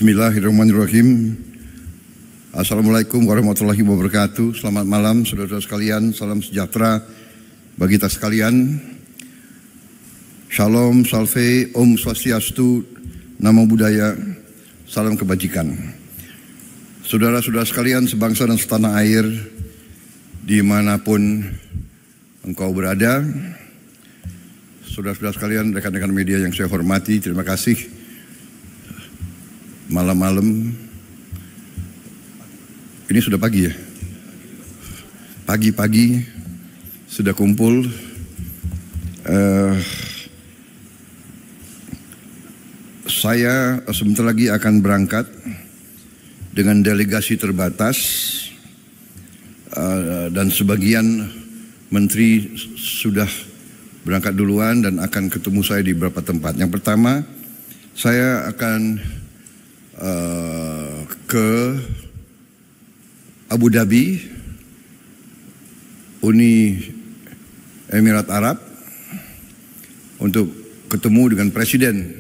Bismillahirrahmanirrahim. Assalamualaikum warahmatullahi wabarakatuh. Selamat malam saudara-saudara sekalian. Salam sejahtera bagi kita sekalian. Shalom, salve, Om Swastiastu, Namo Buddhaya, salam kebajikan. Saudara-saudara sekalian sebangsa dan setanah air, dimanapun engkau berada, saudara-saudara sekalian, rekan-rekan media yang saya hormati, terima kasih. Malam-malam, ini sudah pagi ya? Pagi-pagi sudah kumpul. Saya sebentar lagi akan berangkat dengan delegasi terbatas dan sebagian menteri sudah berangkat duluan dan akan ketemu saya di beberapa tempat. Yang pertama, saya akan ke Abu Dhabi, Uni Emirat Arab, untuk ketemu dengan Presiden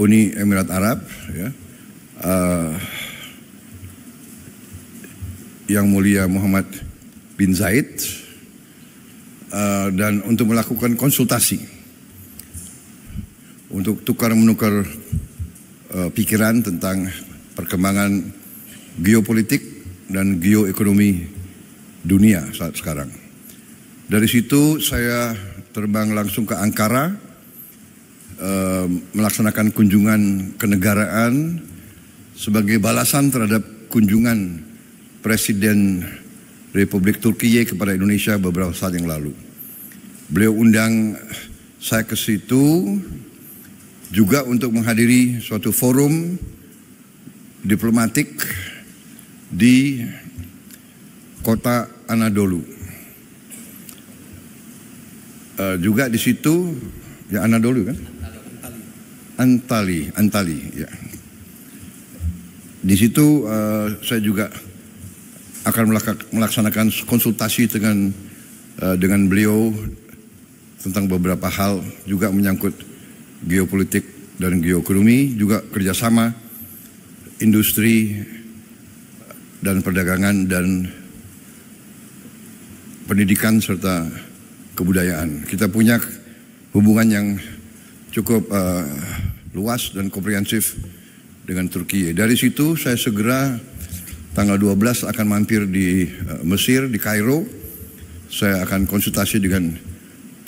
Uni Emirat Arab, ya, Yang Mulia Muhammad bin Zayed, dan untuk melakukan konsultasi, untuk tukar-menukar pikiran tentang perkembangan geopolitik dan geoekonomi dunia saat sekarang. Dari situ saya terbang langsung ke Ankara, melaksanakan kunjungan kenegaraan sebagai balasan terhadap kunjungan Presiden Republik Turkiye kepada Indonesia beberapa saat yang lalu. Beliau undang saya ke situ juga untuk menghadiri suatu forum diplomatik di kota Anadolu. Juga di situ, ya Anadolu kan? Antali, ya. Di situ saya juga akan melaksanakan konsultasi dengan beliau tentang beberapa hal juga menyangkut geopolitik dan geoekonomi, juga kerjasama industri dan perdagangan dan pendidikan serta kebudayaan. Kita punya hubungan yang cukup luas dan komprehensif dengan Turki. Dari situ saya segera tanggal 12 akan mampir di Mesir, di Kairo. Saya akan konsultasi dengan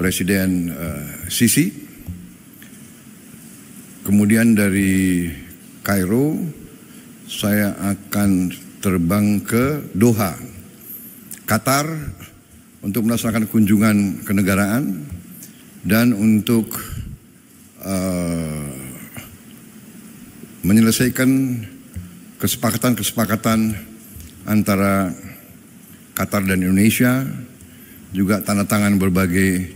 Presiden Sisi. Kemudian dari Kairo saya akan terbang ke Doha, Qatar, untuk melaksanakan kunjungan kenegaraan dan untuk menyelesaikan kesepakatan antara Qatar dan Indonesia, juga tanda tangan berbagai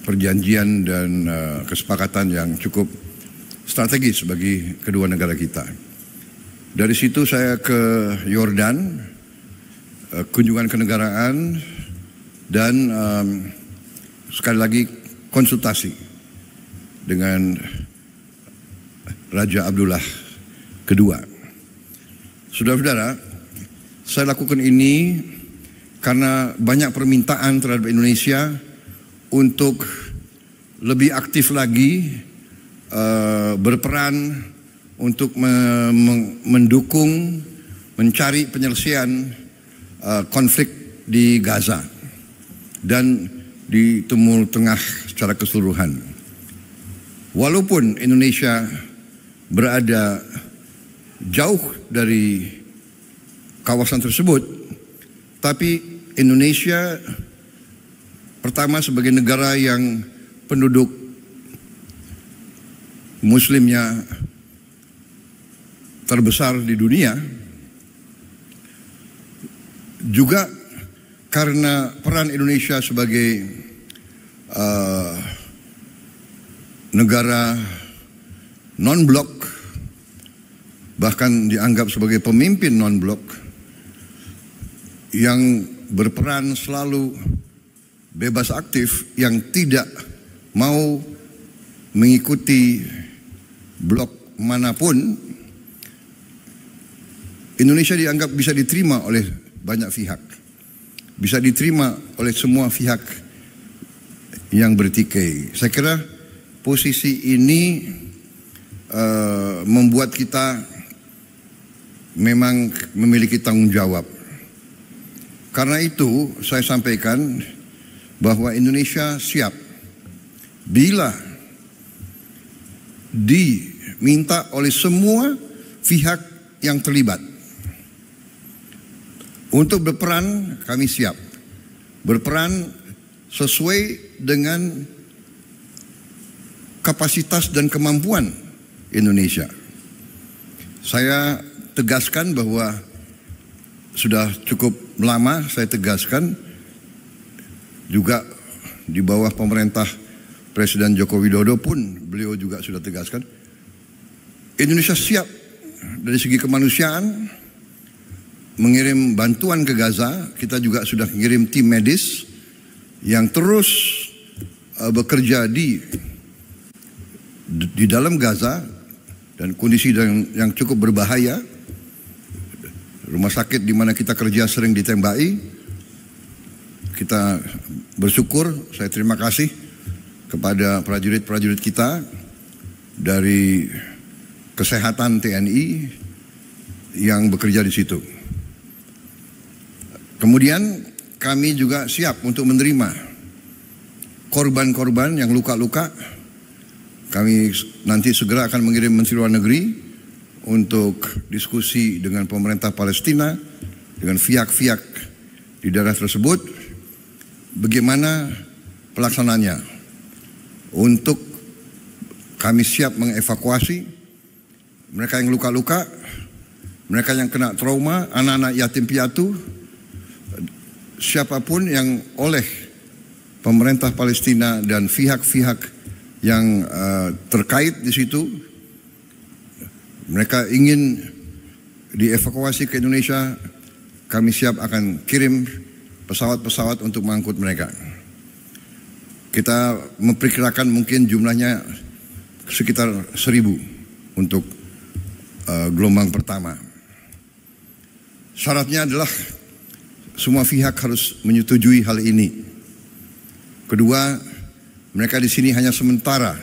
perjanjian dan kesepakatan yang cukup strategis bagi kedua negara kita. Dari situ saya ke Yordan, kunjungan kenegaraan dan sekali lagi konsultasi dengan Raja Abdullah II. Saudara-saudara, saya lakukan ini karena banyak permintaan terhadap Indonesia untuk lebih aktif lagi berperan untuk mendukung mencari penyelesaian konflik di Gaza dan di Timur Tengah secara keseluruhan. Walaupun Indonesia berada jauh dari kawasan tersebut, tapi Indonesia pertama sebagai negara yang penduduk Muslimnya terbesar di dunia, juga karena peran Indonesia sebagai negara non-blok, bahkan dianggap sebagai pemimpin non-blok yang berperan selalu bebas aktif, yang tidak mau mengikuti blok manapun, Indonesia dianggap bisa diterima oleh banyak pihak, bisa diterima oleh semua pihak yang bertikai. Saya kira posisi ini membuat kita memang memiliki tanggung jawab. Karena itu saya sampaikan bahwa Indonesia siap bila diminta oleh semua pihak yang terlibat untuk berperan. Kami siap berperan sesuai dengan kapasitas dan kemampuan Indonesia. Saya tegaskan bahwa sudah cukup lama saya tegaskan, juga di bawah pemerintah Presiden Joko Widodo pun beliau juga sudah tegaskan, Indonesia siap dari segi kemanusiaan mengirim bantuan ke Gaza. Kita juga sudah mengirim tim medis yang terus bekerja di dalam Gaza dan kondisi yang cukup berbahaya. Rumah sakit di mana kita kerja sering ditembaki. Kita bersyukur, saya terima kasih kepada prajurit-prajurit kita dari kesehatan TNI yang bekerja di situ. Kemudian kami juga siap untuk menerima korban-korban yang luka-luka. Kami nanti segera akan mengirim Menteri Luar Negeri untuk diskusi dengan pemerintah Palestina, dengan pihak-pihak di daerah tersebut, bagaimana pelaksanaannya. Untuk kami siap mengevakuasi mereka yang luka-luka, mereka yang kena trauma, anak-anak yatim piatu, siapapun yang oleh pemerintah Palestina dan pihak-pihak yang terkait di situ, mereka ingin dievakuasi ke Indonesia, kami siap akan kirim pesawat-pesawat untuk mengangkut mereka. Kita memperkirakan mungkin jumlahnya sekitar 1.000 untuk gelombang pertama. Syaratnya adalah semua pihak harus menyetujui hal ini. Kedua, mereka di sini hanya sementara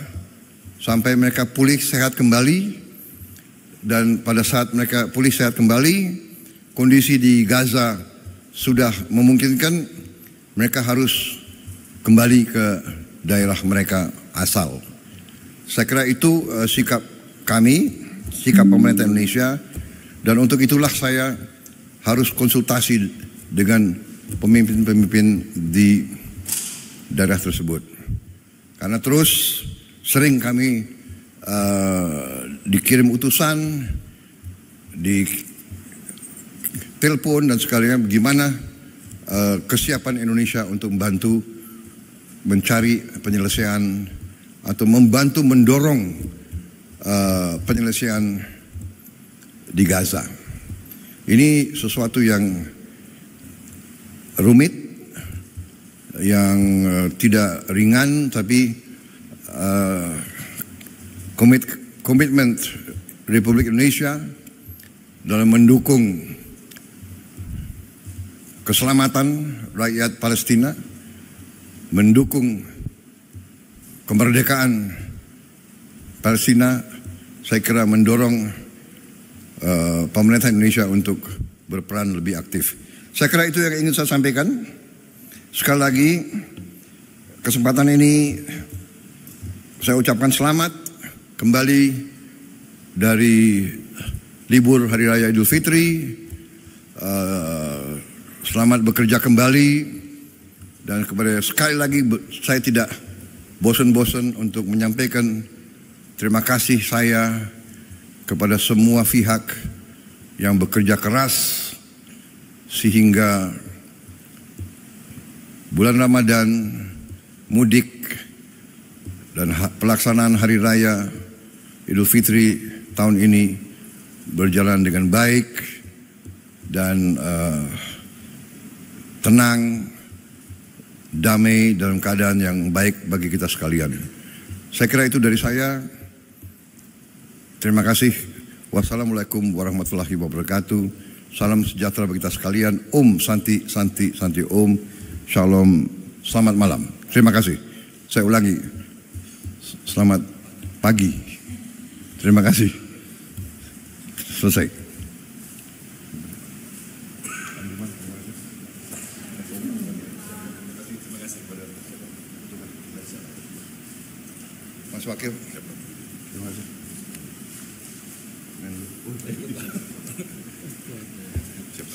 sampai mereka pulih sehat kembali. Dan pada saat mereka pulih sehat kembali, kondisi di Gaza sudah memungkinkan, mereka harus kembali ke daerah mereka asal. Saya kira itu sikap kami, sikap pemerintah Indonesia, dan untuk itulah saya harus konsultasi dengan pemimpin-pemimpin di daerah tersebut. Karena terus sering kami dikirim utusan, di telepon dan sekalian bagaimana kesiapan Indonesia untuk membantu mencari penyelesaian atau membantu mendorong penyelesaian di Gaza. Ini sesuatu yang rumit, yang tidak ringan, tapi komitmen Republik Indonesia dalam mendukung keselamatan rakyat Palestina, mendukung kemerdekaan Palestina, saya kira mendorong pemerintah Indonesia untuk berperan lebih aktif. Saya kira itu yang ingin saya sampaikan. Sekali lagi, kesempatan ini saya ucapkan selamat kembali dari libur Hari Raya Idul Fitri. Selamat bekerja kembali, dan kepada sekali lagi saya tidak bosan-bosan untuk menyampaikan terima kasih saya kepada semua pihak yang bekerja keras sehingga bulan Ramadan, mudik, dan pelaksanaan Hari Raya Idul Fitri tahun ini berjalan dengan baik dan tenang, damai, dalam keadaan yang baik bagi kita sekalian. Saya kira itu dari saya. Terima kasih. Wassalamualaikum warahmatullahi wabarakatuh. Salam sejahtera bagi kita sekalian. Om Santi Santi Santi Om. Shalom. Selamat malam. Terima kasih. Saya ulangi. Selamat pagi. Terima kasih. Selesai. Mas Wakil. Terima kasih. Siap.